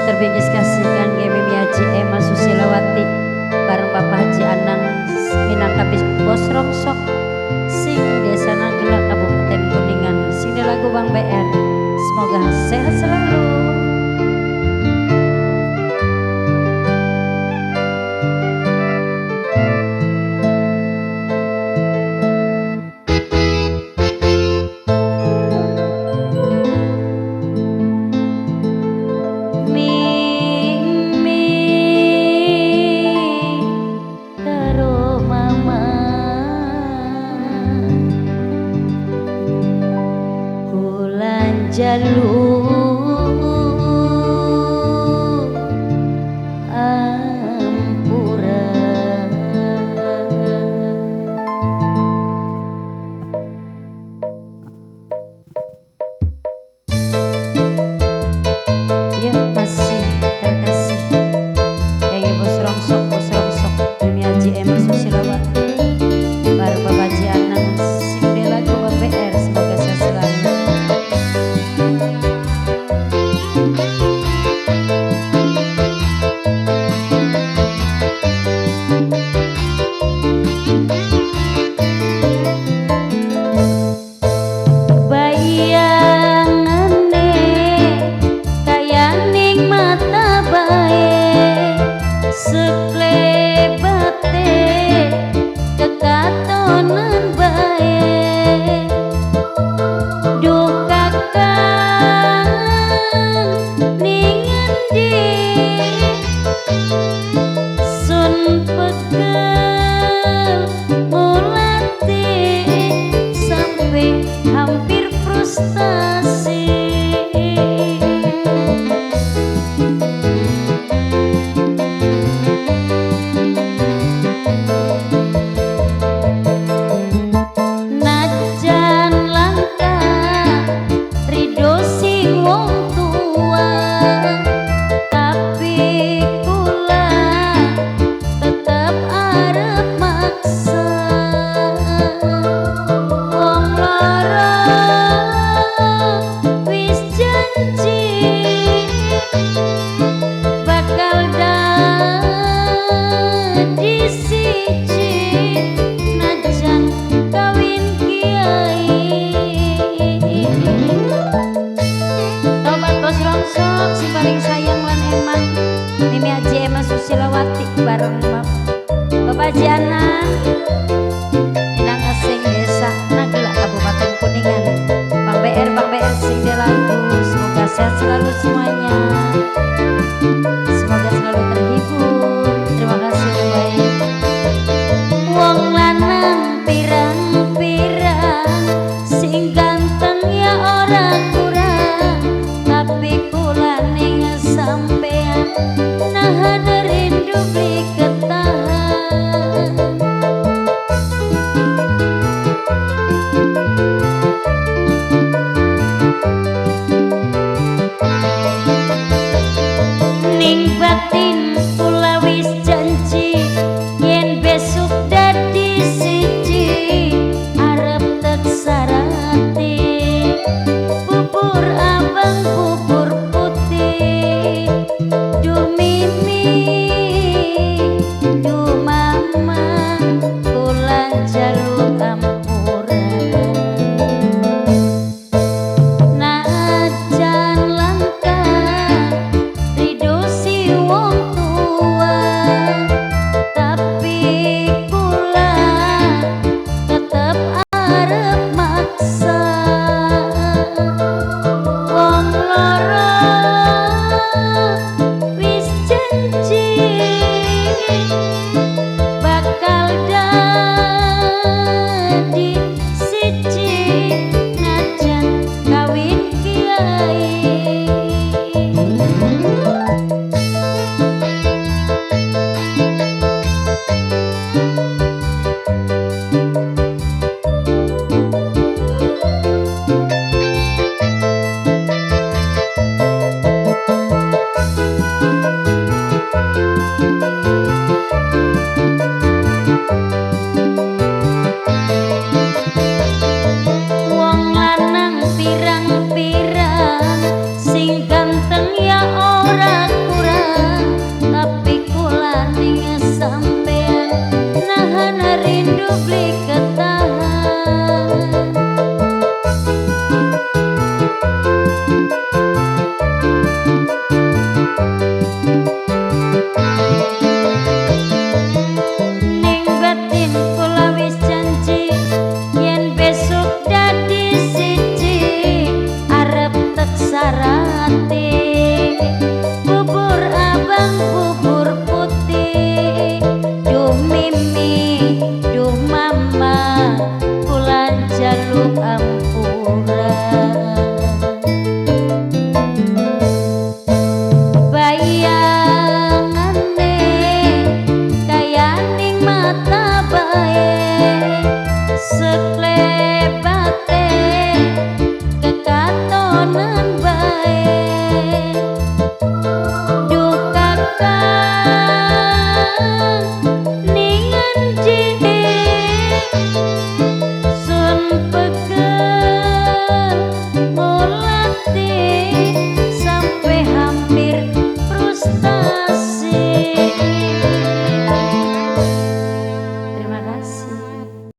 terbingkis kasihkan Mimi Haji Emma Susilawati bareng Bapak Haji Anang Minangkabis Bos Rongsok sing Desa Nagelak Kabupaten Kuningan sing lagu Bang BR. Semoga sehat selalu. Jalur ampura ya masih terkasih kayak Bos Rongsok Mimi Haji Emma Susilawati baru Bapak Haji Anang sing lagu Bang BR. Semoga sehat selalu. Hampir frustasi najan langka ridho sing wong tua tapi kula tetep arep maksa wong lara wis janji bakal dadi siji najan kawin kiai. Tobat Bos Rongsok si paling sayang lan emang Mimi Haji Emma Susilawati bareng Bapak Haji Anang Minang asing Desa Nagelak Kabupaten Kuningan Bang BR sing lagu. Semoga sehat selalu semuanya, semoga selalu terhibur. Terima kasih baik. Wong lanang pirang-pirang sing ganteng ya ora kurang tapi kula ning sampean